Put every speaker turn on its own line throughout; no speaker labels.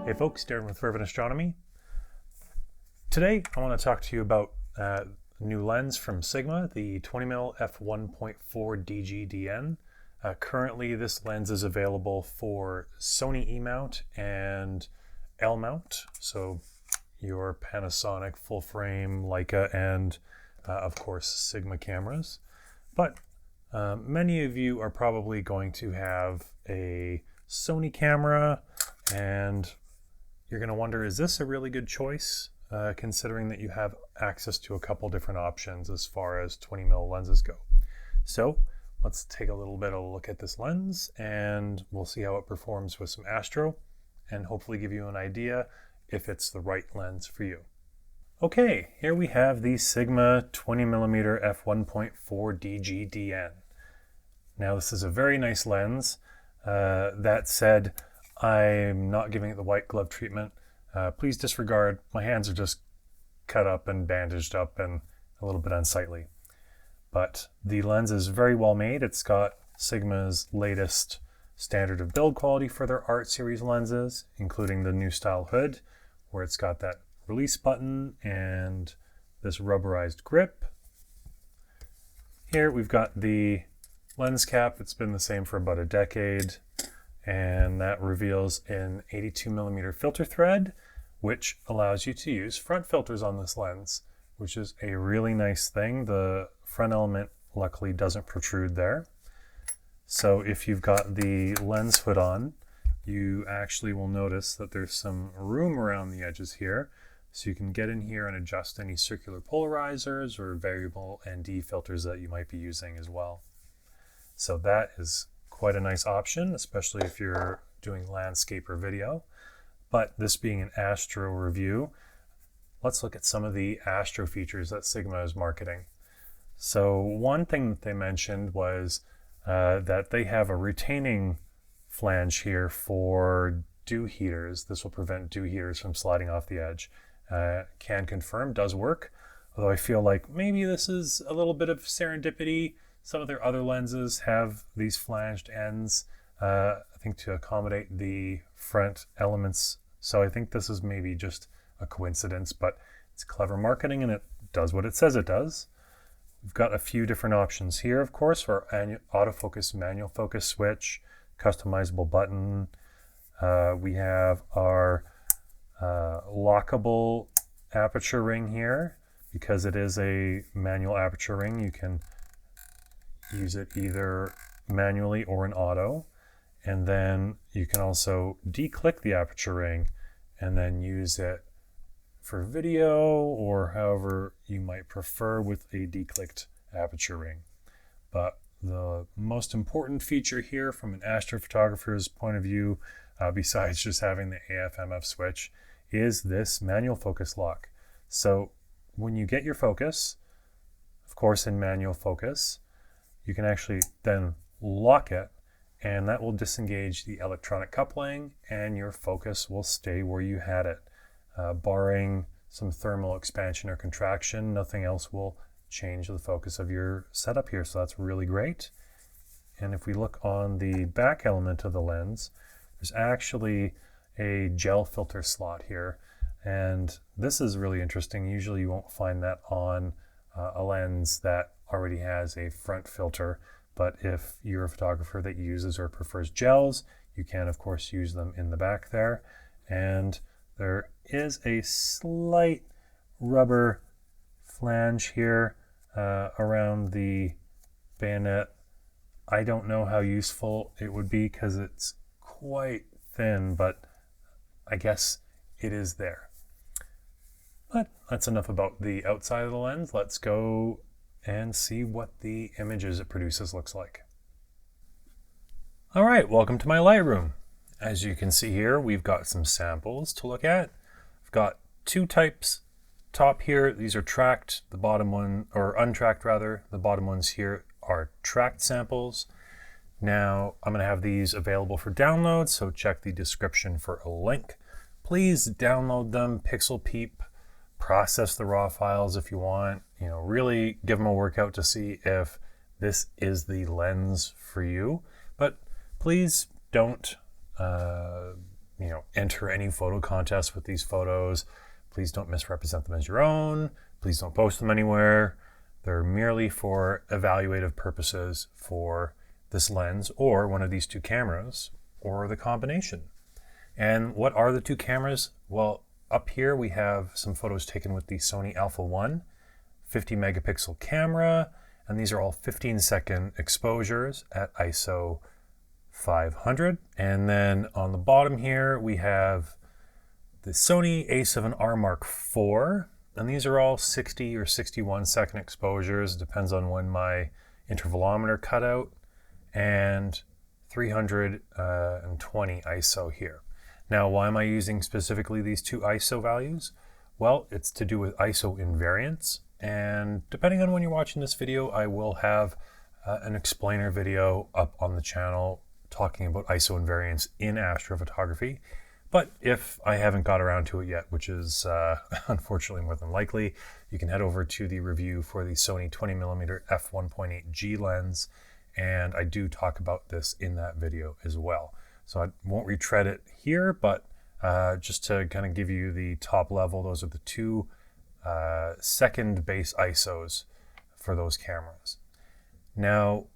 Hey folks, Darren with Fervent Astronomy. Today I want to talk to you about a new lens from Sigma, the 20mm F1.4 DG-DN. Currently this lens is available for Sony E-mount and L-mount, so your Panasonic full frame, Leica, and of course Sigma cameras. But many of you are probably going to have a Sony camera, and you're going to wonder, is this a really good choice, considering that you have access to a couple different options as far as 20mm lenses go. So let's take a little bit of a look at this lens, and we'll see how it performs with some astro, and hopefully give you an idea if it's the right lens for you. Okay, here we have the Sigma 20mm f1.4 DG-DN. Now this is a very nice lens. That said, I'm not giving it the white glove treatment. Please disregard. My hands are just cut up and bandaged up and a little bit unsightly. But the lens is very well made. It's got Sigma's latest standard of build quality for their Art Series lenses, including the new style hood, where it's got that release button and this rubberized grip. Here we've got the lens cap. It's been the same for about a decade, and that reveals an 82mm filter thread, which allows you to use front filters on this lens, which is a really nice thing. The front element luckily doesn't protrude there. So if you've got the lens hood on, you actually will notice that there's some room around the edges here, so you can get in here and adjust any circular polarizers or variable ND filters that you might be using as well. So that is quite a nice option, especially if you're doing landscape or video. But this being an astro review, let's look at some of the astro features that Sigma is marketing. So one thing that they mentioned was that they have a retaining flange here for dew heaters. This will prevent dew heaters from sliding off the edge. Can confirm, does work, although I feel like maybe this is a little bit of serendipity. Some of their other lenses have these flanged ends, I think to accommodate the front elements. So I think this is maybe just a coincidence, but it's clever marketing and it does what it says it does. We've got a few different options here, of course, for autofocus, manual focus switch, customizable button. We have our lockable aperture ring here. Because it is a manual aperture ring, you can use it either manually or in auto, and then you can also declick the aperture ring and then use it for video or however you might prefer with a declicked aperture ring. But the most important feature here from an astrophotographer's point of view, besides just having the AF/MF switch, is this manual focus lock. So when you get your focus, of course in manual focus, you can actually then lock it, and that will disengage the electronic coupling and your focus will stay where you had it. Barring some thermal expansion or contraction, nothing else will change the focus of your setup here, so that's really great. And if we look on the back element of the lens, there's actually a gel filter slot here, and this is really interesting. Usually you won't find that on a lens that already has a front filter, but if you're a photographer that uses or prefers gels, you can of course use them in the back there. And there is a slight rubber flange here around the bayonet. I don't know how useful it would be because it's quite thin, but I guess it is there. But that's enough about the outside of the lens. Let's go and see what the images it produces looks like. All right, welcome to my Lightroom. As you can see here, we've got some samples to look at. I've got two types. Top here, these are tracked. The bottom one, or untracked rather, the bottom ones here are tracked samples. Now, I'm gonna have these available for download, so check the description for a link. Please download them, pixel peep, process the raw files if you want, really give them a workout to see if this is the lens for you. But please don't enter any photo contest with these photos. Please don't misrepresent them as your own. Please don't post them anywhere. They're merely for evaluative purposes for this lens or one of these two cameras or the combination. And what are the two cameras? Well, up here we have some photos taken with the Sony Alpha 1 50 megapixel camera, and these are all 15-second exposures at ISO 500. And then on the bottom here we have the Sony A7R Mark IV, and these are all 60 or 61 second exposures, depends on when my intervalometer cut out, and 320 ISO here. Now, why am I using specifically these two ISO values? Well, it's to do with ISO invariance, and depending on when you're watching this video, I will have an explainer video up on the channel talking about ISO invariance in astrophotography. But if I haven't got around to it yet, which is unfortunately more than likely, you can head over to the review for the Sony 20mm F1.4 G lens, and I do talk about this in that video as well. So I won't retread it here, but just to kind of give you the top level, those are the two second base ISOs for those cameras. Now,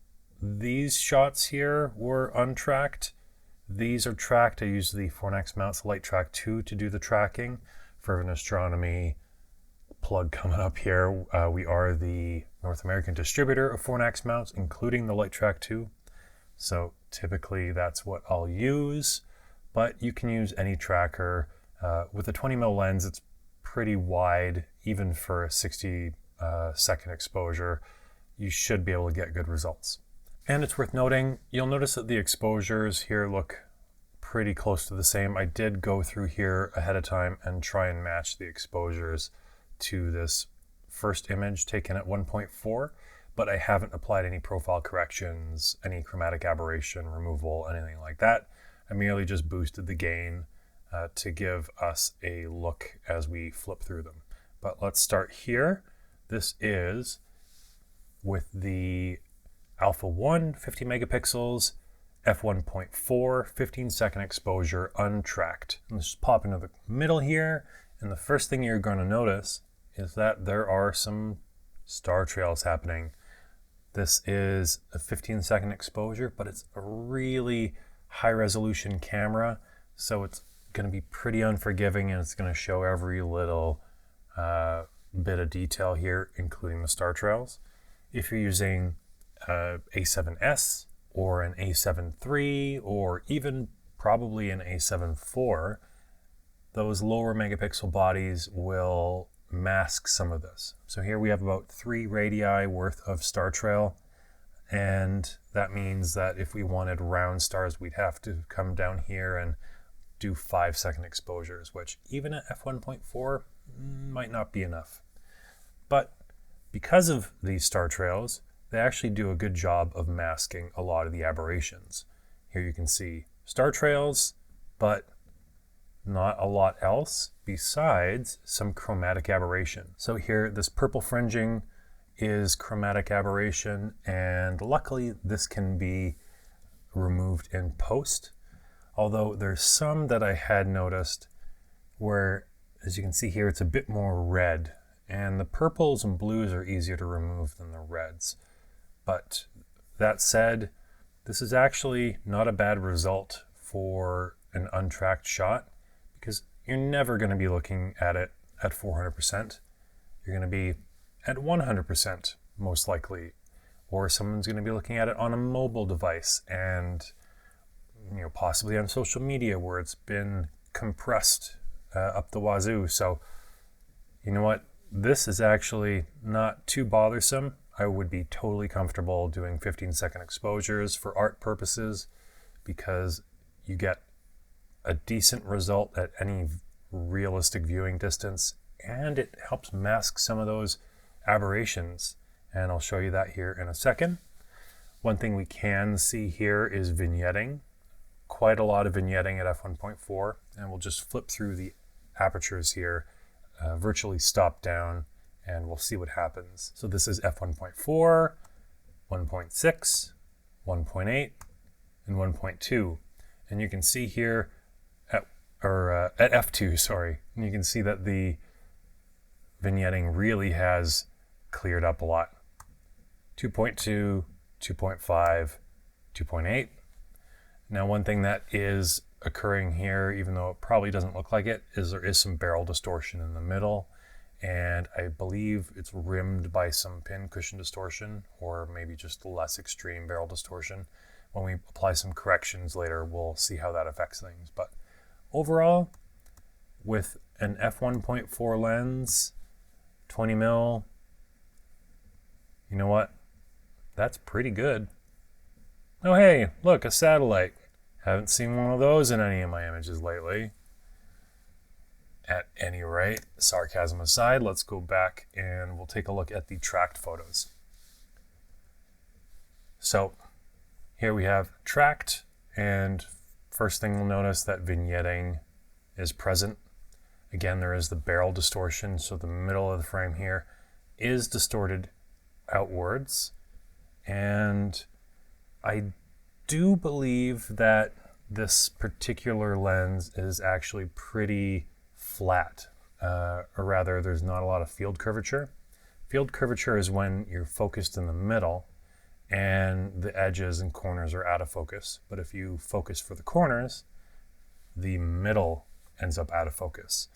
these shots here were untracked. These are tracked. I use the Fornax mounts Light Track 2 to do the tracking. For an astronomy plug coming up here, we are the North American distributor of Fornax mounts, including the Light Track 2. So typically that's what I'll use, but you can use any tracker. With a 20mm lens, it's pretty wide, even for a 60 second exposure. You should be able to get good results. And it's worth noting, you'll notice that the exposures here look pretty close to the same. I did go through here ahead of time and try and match the exposures to this first image taken at 1.4, but I haven't applied any profile corrections, any chromatic aberration removal, anything like that. I merely just boosted the gain to give us a look as we flip through them. But let's start here. This is with the Alpha 1 50 megapixels, F1.4 15-second exposure untracked. And let's just pop into the middle here, and the first thing you're going to notice is that there are some star trails happening. This is a 15-second exposure, but it's a really high-resolution camera, so it's going to be pretty unforgiving, and it's going to show every little bit of detail here, including the star trails. If you're using A7S or an A7 III or even probably an A7 IV, those lower megapixel bodies will mask some of this. So here we have about 3 radii worth of star trail, and that means that if we wanted round stars, we'd have to come down here and do 5-second exposures, which even at f1.4 might not be enough. But because of these star trails, they actually do a good job of masking a lot of the aberrations. Here you can see star trails, but not a lot else besides some chromatic aberration. So here, this purple fringing is chromatic aberration, and luckily this can be removed in post. Although there's some that I had noticed where, as you can see here, it's a bit more red, and the purples and blues are easier to remove than the reds. But that said, this is actually not a bad result for an untracked shot, because you're never going to be looking at it at 400%. You're going to be at 100% most likely, or someone's going to be looking at it on a mobile device and possibly on social media where it's been compressed up the wazoo. So you know what? This is actually not too bothersome. I would be totally comfortable doing 15-second exposures for art purposes because you get a decent result at any realistic viewing distance, and it helps mask some of those aberrations, and I'll show you that here in a second. One thing we can see here is vignetting. Quite a lot of vignetting at f1.4, and we'll just flip through the apertures here, virtually stop down, and we'll see what happens. So this is f1.4, 1.6, 1.8, and 1.2. And you can see here at at f2, sorry. And you can see that the vignetting really has cleared up a lot. 2.2, 2.5, 2.8. Now, one thing that is occurring here, even though it probably doesn't look like it, is there is some barrel distortion in the middle, and I believe it's rimmed by some pin cushion distortion, or maybe just less extreme barrel distortion. When we apply some corrections later, we'll see how that affects things. But overall, with an f1.4 lens, 20mm, you know what? That's pretty good. Oh hey, look, a satellite. Haven't seen one of those in any of my images lately. At any rate, sarcasm aside, let's go back and we'll take a look at the tracked photos. So here we have tracked, and first thing we'll notice that vignetting is present. Again, there is the barrel distortion, so the middle of the frame here is distorted outwards. And I do believe that this particular lens is actually pretty flat, or rather there's not a lot of field curvature. Field curvature is when you're focused in the middle and the edges and corners are out of focus. But if you focus for the corners, the middle ends up out of focus.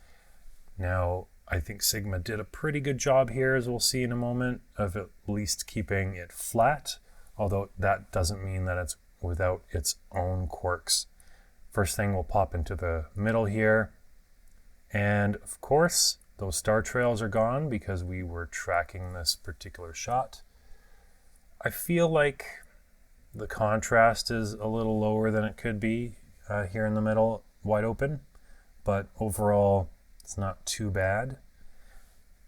Now, I think Sigma did a pretty good job here, as we'll see in a moment, of at least keeping it flat, although that doesn't mean that it's without its own quirks. First thing, we'll pop into the middle here, and of course, those star trails are gone because we were tracking this particular shot. I feel like the contrast is a little lower than it could be here in the middle, wide open, but overall, it's not too bad.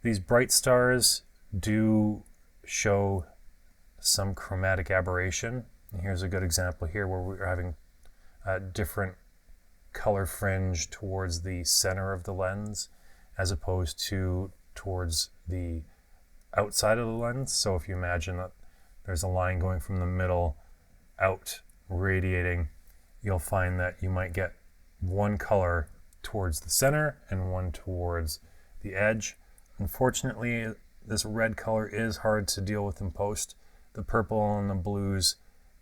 These bright stars do show some chromatic aberration. And here's a good example here where we're having a different color fringe towards the center of the lens as opposed to towards the outside of the lens. So if you imagine that there's a line going from the middle out radiating, you'll find that you might get one color towards the center and one towards the edge. Unfortunately, this red color is hard to deal with in post. The purple and the blues,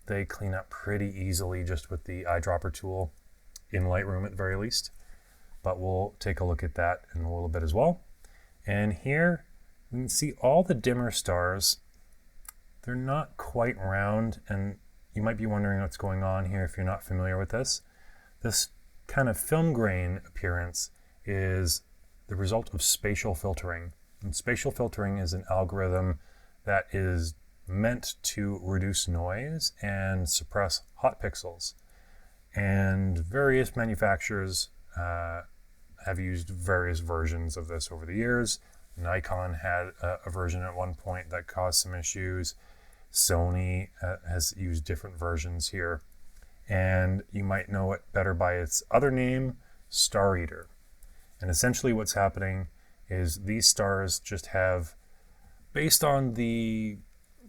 they clean up pretty easily just with the eyedropper tool in Lightroom at the very least. But we'll take a look at that in a little bit as well. And here we can see all the dimmer stars. They're not quite round, and you might be wondering what's going on here if you're not familiar with this. This kind of film grain appearance is the result of spatial filtering. And spatial filtering is an algorithm that is meant to reduce noise and suppress hot pixels. And various manufacturers have used various versions of this over the years. Nikon had a version at one point that caused some issues. Sony has used different versions here. And you might know it better by its other name, Star Eater. And essentially what's happening is these stars just have, based on the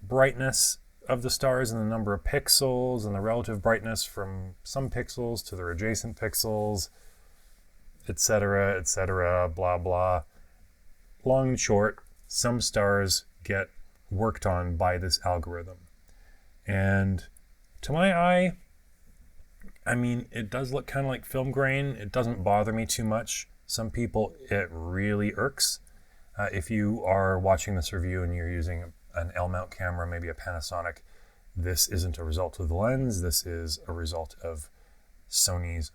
brightness of the stars and the number of pixels and the relative brightness from some pixels to their adjacent pixels, etc., blah, blah. Long and short, some stars get worked on by this algorithm. And to my eye, I mean, it does look kind of like film grain. It doesn't bother me too much. Some people, it really irks. If you are watching this review and you're using an L-mount camera, maybe a Panasonic, this isn't a result of the lens. This is a result of Sony's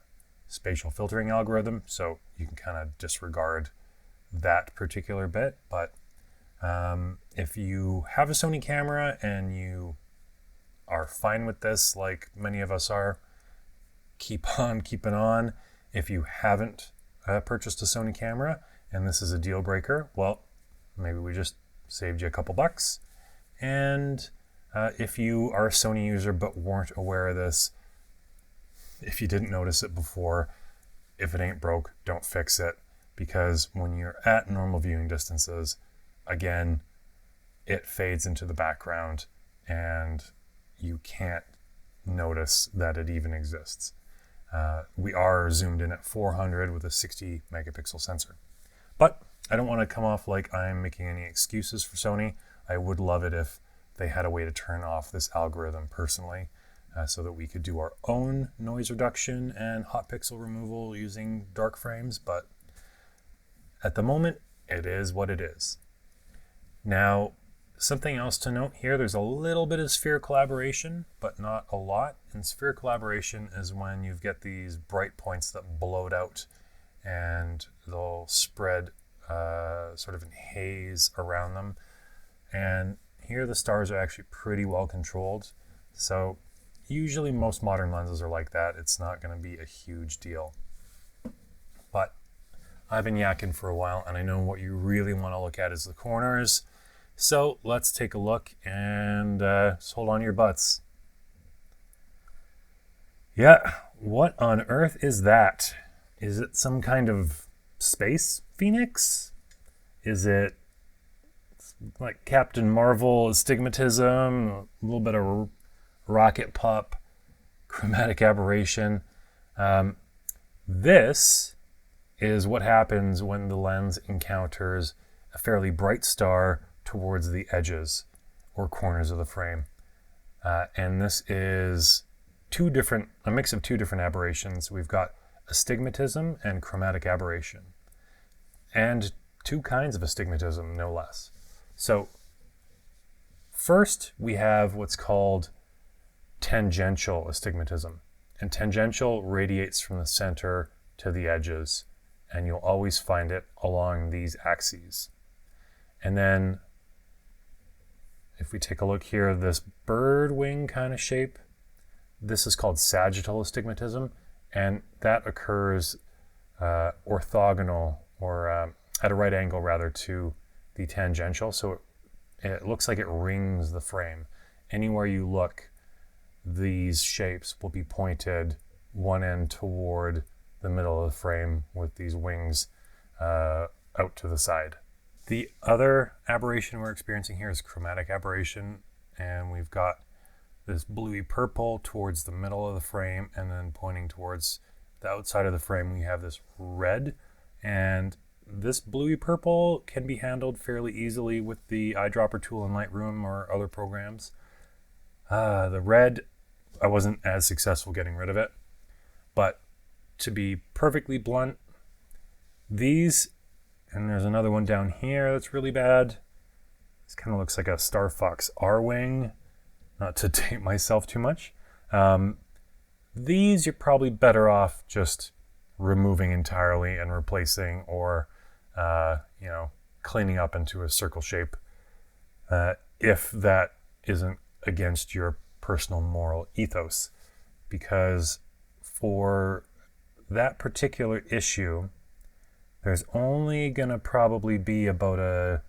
spatial filtering algorithm. So you can kind of disregard that particular bit. But if you have a Sony camera and you are fine with this, like many of us are, keep on keeping on. If you haven't purchased a Sony camera and this is a deal breaker, well, maybe we just saved you a couple bucks. And if you are a Sony user but weren't aware of this, if you didn't notice it before, if it ain't broke, don't fix it. Because when you're at normal viewing distances, again, it fades into the background and you can't notice that it even exists. We are zoomed in at 400 with a 60 megapixel sensor. But I don't want to come off like I'm making any excuses for Sony. I would love it if they had a way to turn off this algorithm personally, so that we could do our own noise reduction and hot pixel removal using dark frames. But at the moment, it is what it is. Now, something else to note here, there's a little bit of spherical aberration, but not a lot. And spherical aberration is when you get these bright points that bloat out and they'll spread sort of in haze around them. And here the stars are actually pretty well controlled. So usually most modern lenses are like that. It's not going to be a huge deal. But I've been yakking for a while, and I know what you really want to look at is the corners. So let's take a look, and just hold on to your butts. Yeah, what on earth is that? Is it some kind of space phoenix? Is it like Captain Marvel astigmatism, a little bit of rocket pop, chromatic aberration? This is what happens when the lens encounters a fairly bright star towards the edges or corners of the frame. And this is a mix of two different aberrations. We've got astigmatism and chromatic aberration. And two kinds of astigmatism, no less. So first, we have what's called tangential astigmatism. And tangential radiates from the center to the edges, and you'll always find it along these axes. And then if we take a look here, this bird wing kind of shape, this is called sagittal astigmatism, and that occurs orthogonal, or at a right angle rather, to the tangential. So it looks like it rings the frame. Anywhere you look, these shapes will be pointed one end toward the middle of the frame with these wings out to the side. The other aberration we're experiencing here is chromatic aberration, and we've got this bluey purple towards the middle of the frame, and then pointing towards the outside of the frame we have this red. And this bluey purple can be handled fairly easily with the eyedropper tool in Lightroom or other programs. The red, I wasn't as successful getting rid of it, but to be perfectly blunt, these, and there's another one down here that's really bad. This kind of looks like a Star Fox R-wing, not to date myself too much. These you're probably better off just removing entirely and replacing, or cleaning up into a circle shape, if that isn't against your personal moral ethos. Because for that particular issue, there's only gonna probably be about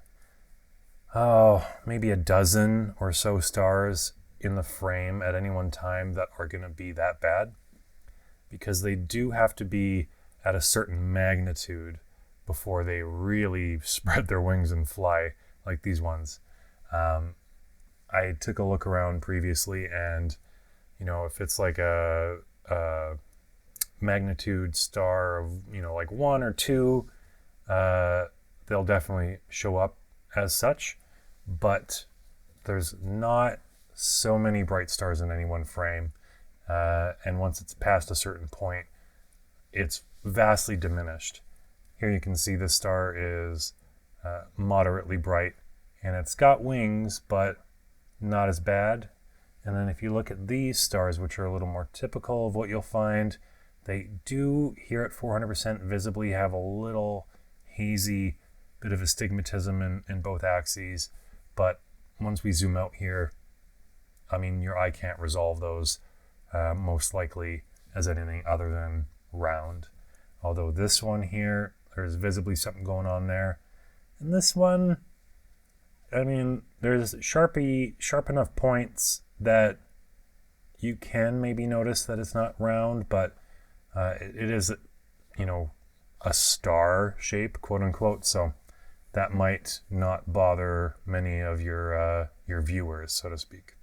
maybe a dozen or so stars in the frame at any one time that are gonna be that bad, because they do have to be at a certain magnitude before they really spread their wings and fly like these ones. I took a look around previously, and if it's like a magnitude star of like 1 or 2, they'll definitely show up as such, but there's not so many bright stars in any one frame, and once it's past a certain point, it's vastly diminished. Here you can see this star is moderately bright, and it's got wings, but not as bad. And then if you look at these stars, which are a little more typical of what you'll find, they do, here at 400%, visibly have a little hazy bit of astigmatism in both axes. But once we zoom out here, I mean, your eye can't resolve those most likely as anything other than round. Although this one here, there's visibly something going on there. And this one, I mean, there's sharp enough points that you can maybe notice that it's not round, but it is, a star shape, quote unquote. So that might not bother many of your viewers, so to speak.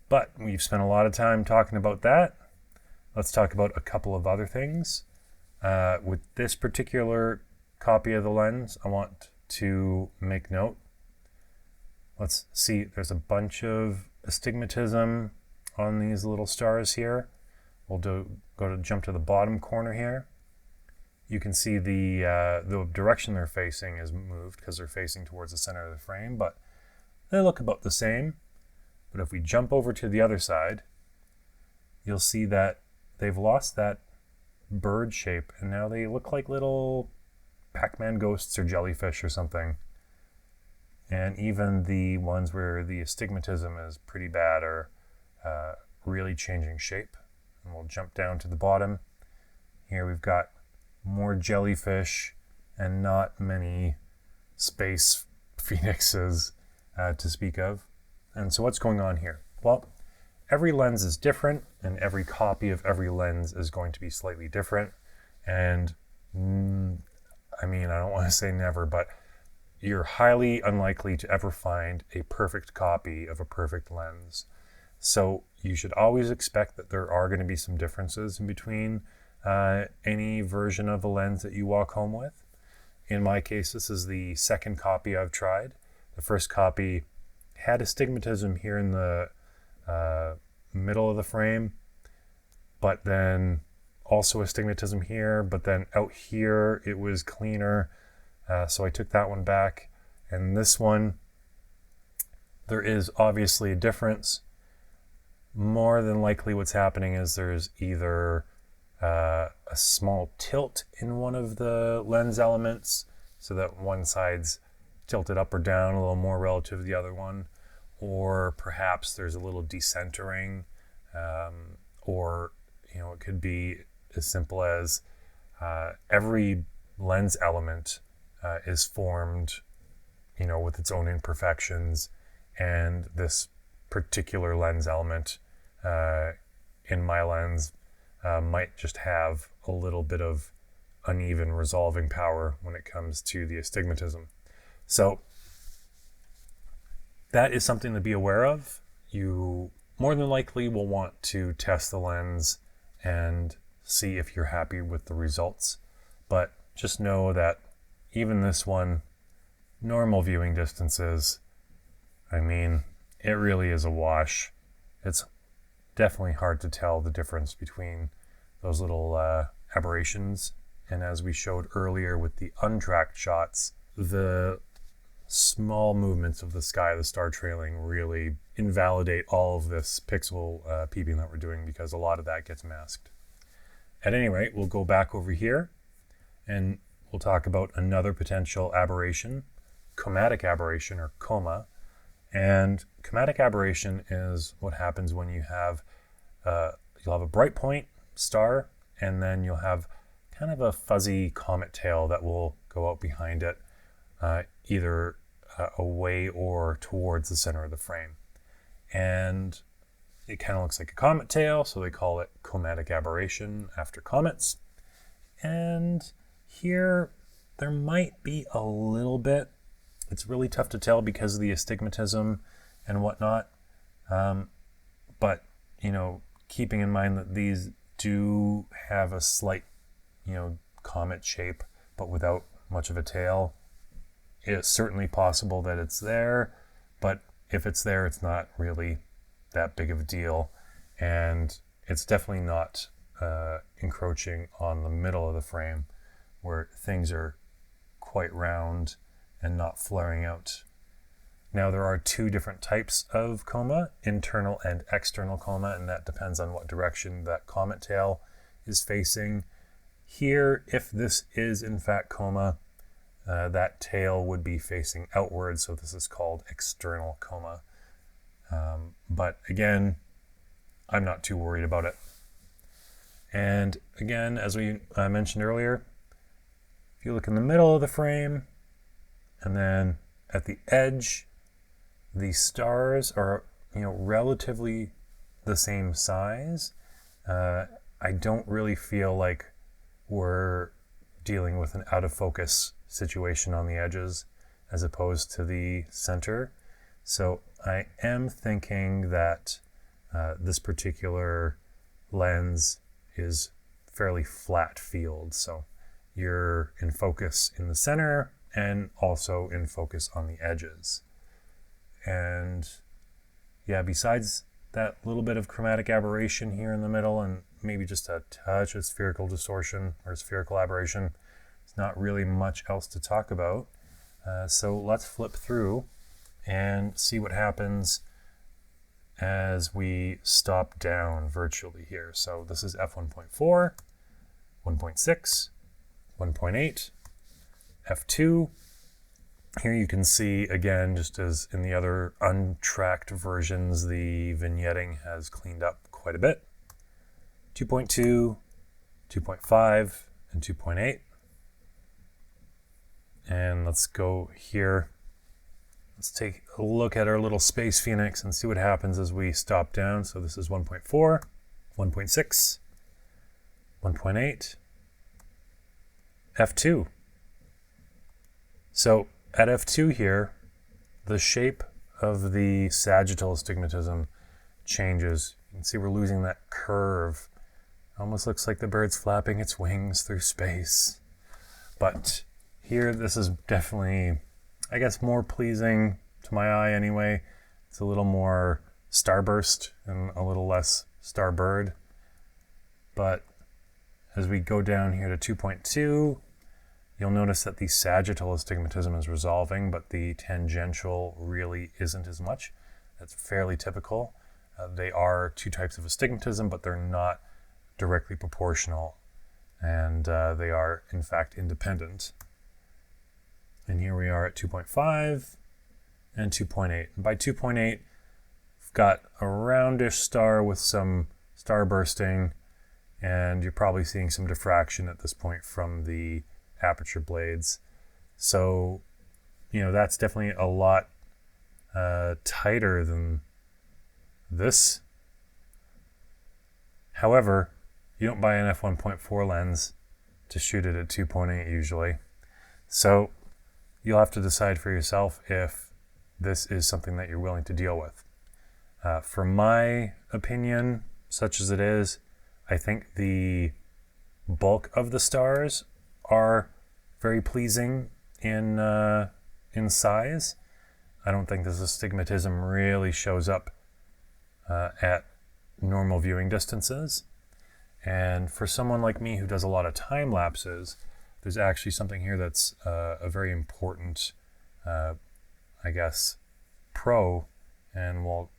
But we've spent a lot of time talking about that. let's talk about a couple of other things. With this particular copy of the lens, I want to make note. Let's see, there's a bunch of astigmatism on these little stars here. We'll jump to the bottom corner here. You can see the direction they're facing is moved because they're facing towards the center of the frame, but they look about the same. But if we jump over to the other side, you'll see that they've lost that bird shape, and now they look like little Pac-Man ghosts or jellyfish or something. And even the ones where the astigmatism is pretty bad are really changing shape. And we'll jump down to the bottom. Here we've got more jellyfish and not many space phoenixes to speak of. And so what's going on here? Well, every lens is different, and every copy of every lens is going to be slightly different. And I mean, I don't want to say never, but you're highly unlikely to ever find a perfect copy of a perfect lens. So you should always expect that there are going to be some differences in between any version of a lens that you walk home with. In my case, this is the second copy I've tried. The first copy had astigmatism here in the middle of the frame, but then also astigmatism here, but then out here it was cleaner. So I took that one back. And this one, there is obviously a difference. More than likely what's happening is there's either a small tilt in one of the lens elements so that one side's tilted up or down a little more relative to the other one, or perhaps there's a little decentering, or it could be as simple as every lens element is formed with its own imperfections, and this particular lens element in my lens might just have a little bit of uneven resolving power when it comes to the astigmatism. So that is something to be aware of. You more than likely will want to test the lens and see if you're happy with the results. But just know that even this one, normal viewing distances, I mean, it really is a wash. It's definitely hard to tell the difference between those little aberrations. And as we showed earlier with the untracked shots, the small movements of the sky, the star trailing, really invalidate all of this pixel peeping that we're doing, because a lot of that gets masked. At any rate, we'll go back over here and we'll talk about another potential aberration, chromatic aberration, or coma. And chromatic aberration is what happens when you have you'll have a bright point star, and then you'll have kind of a fuzzy comet tail that will go out behind it, either away or towards the center of the frame. And it kind of looks like a comet tail, so they call it chromatic aberration after comets. And here there might be a little bit. It's really tough to tell because of the astigmatism and whatnot. But, keeping in mind that these do have a slight, comet shape, but without much of a tail, it's certainly possible that it's there. But if it's there, it's not really that big of a deal. And it's definitely not encroaching on the middle of the frame, where things are quite round and not flaring out. Now, there are two different types of coma, internal and external coma, and that depends on what direction that comet tail is facing. Here, if this is in fact coma, that tail would be facing outwards, so this is called external coma. But again, I'm not too worried about it. And again, as we mentioned earlier, if you look in the middle of the frame, and then at the edge, the stars are, relatively the same size. I don't really feel like we're dealing with an out of focus situation on the edges as opposed to the center. So I am thinking that this particular lens is fairly flat field. So you're in focus in the center and also in focus on the edges. And yeah, besides that little bit of chromatic aberration here in the middle and maybe just a touch of spherical distortion or spherical aberration, it's not really much else to talk about. So let's flip through and see what happens as we stop down virtually here. So this is f1.4, 1.6, 1.8, f2. Here you can see, again, just as in the other untracked versions, the vignetting has cleaned up quite a bit. 2.2, 2.5, and 2.8. And let's go here. Let's take a look at our little space phoenix and see what happens as we stop down. So this is 1.4, 1.6, 1.8, f2. So at f2 here, the shape of the sagittal astigmatism changes. You can see we're losing that curve. It almost looks like the bird's flapping its wings through space. But here, this is definitely, I guess, more pleasing to my eye anyway. It's a little more starburst and a little less starbird. But as we go down here to 2.2, you'll notice that the sagittal astigmatism is resolving, but the tangential really isn't as much. That's fairly typical. They are two types of astigmatism, but they're not directly proportional, and they are, in fact, independent. And here we are at 2.5 and 2.8. And by 2.8, we've got a roundish star with some starbursting, and you're probably seeing some diffraction at this point from the aperture blades. So, that's definitely a lot tighter than this. However, you don't buy an f1.4 lens to shoot it at 2.8 usually. So you'll have to decide for yourself if this is something that you're willing to deal with. For my opinion, such as it is, I think the bulk of the stars are very pleasing in size. I don't think this astigmatism really shows up at normal viewing distances. And for someone like me who does a lot of time lapses, there's actually something here that's a very important, pro, and we'll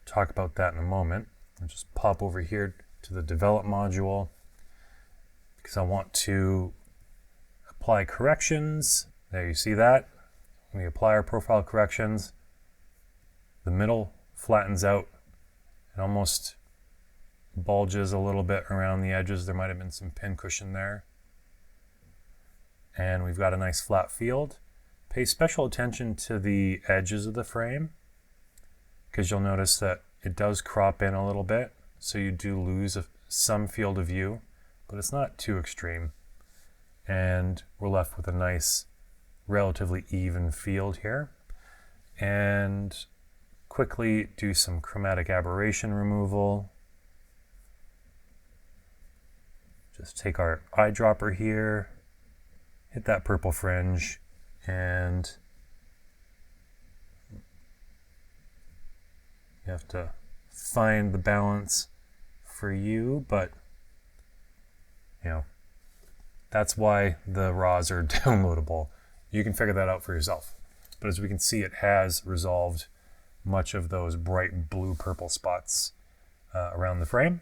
talk about that in a moment. I'll just pop over here to the develop module because I want to apply corrections. There, you see that. When we apply our profile corrections, the middle flattens out. It almost bulges a little bit around the edges. There might have been some pincushion there. And we've got a nice flat field. Pay special attention to the edges of the frame, because you'll notice that it does crop in a little bit, so you do lose some field of view, but it's not too extreme. And we're left with a nice, relatively even field here. And quickly do some chromatic aberration removal. Just take our eyedropper here, hit that purple fringe, and you have to find the balance for you, but that's why the raws are downloadable. You can figure that out for yourself. But as we can see, it has resolved much of those bright blue-purple spots around the frame.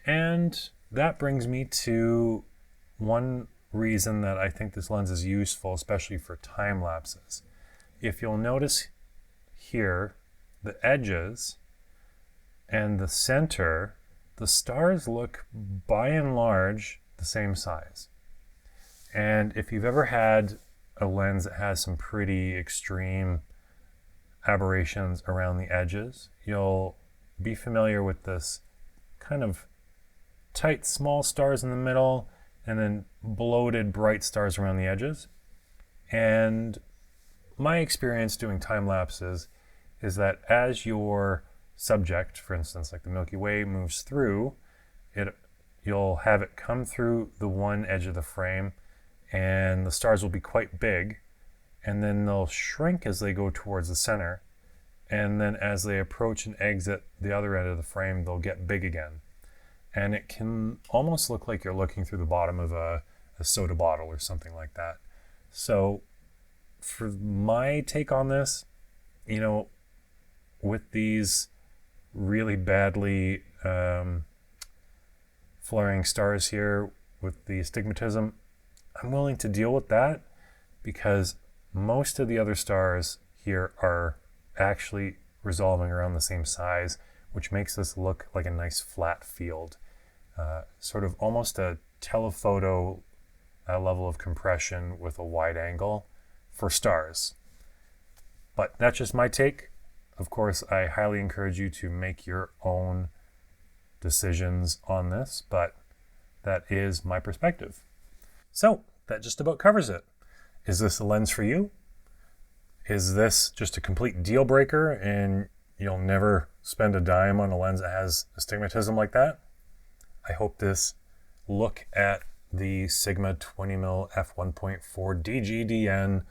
And that brings me to one reason that I think this lens is useful, especially for time lapses. If you'll notice here, the edges and the center, the stars look by and large the same size. And if you've ever had a lens that has some pretty extreme aberrations around the edges, you'll be familiar with this kind of tight small stars in the middle and then bloated bright stars around the edges. And my experience doing time lapses is that as your subject, for instance, like the Milky Way, moves through, it you'll have it come through the one edge of the frame, and the stars will be quite big, and then they'll shrink as they go towards the center, and then as they approach and exit the other end of the frame, they'll get big again. And it can almost look like you're looking through the bottom of a soda bottle or something like that. So for my take on this, with these really badly flaring stars here with the astigmatism, I'm willing to deal with that because most of the other stars here are actually resolving around the same size, which makes this look like a nice flat field. Sort of almost a telephoto level of compression with a wide angle for stars. But that's just my take. Of course, I highly encourage you to make your own decisions on this, but that is my perspective. So that just about covers it. Is this a lens for you? Is this just a complete deal breaker and you'll never spend a dime on a lens that has astigmatism like that? I hope this look at the Sigma 20mm F1.4 DGDN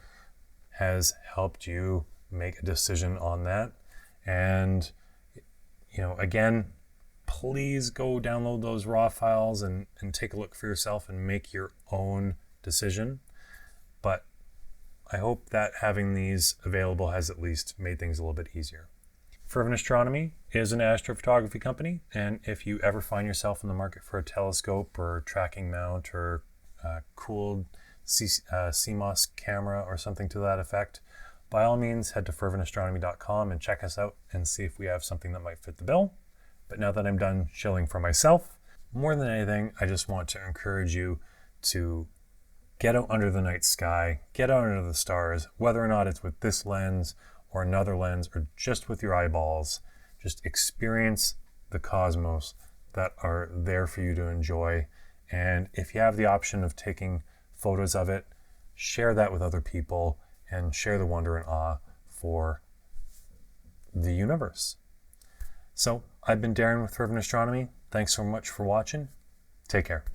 has helped you make a decision on that. And, again, please go download those raw files and take a look for yourself and make your own decision. But I hope that having these available has at least made things a little bit easier. Fervent Astronomy is an astrophotography company, and if you ever find yourself in the market for a telescope or tracking mount or cooled CMOS camera or something to that effect, by all means head to ferventastronomy.com and check us out and see if we have something that might fit the bill. But now that I'm done shilling for myself, more than anything, I just want to encourage you to get out under the night sky, get out under the stars, whether or not it's with this lens or another lens or just with your eyeballs. Just experience the cosmos that are there for you to enjoy. And if you have the option of taking photos of it, share that with other people and share the wonder and awe for the universe. So I've been Darren with Fervent Astronomy. Thanks so much for watching. Take care.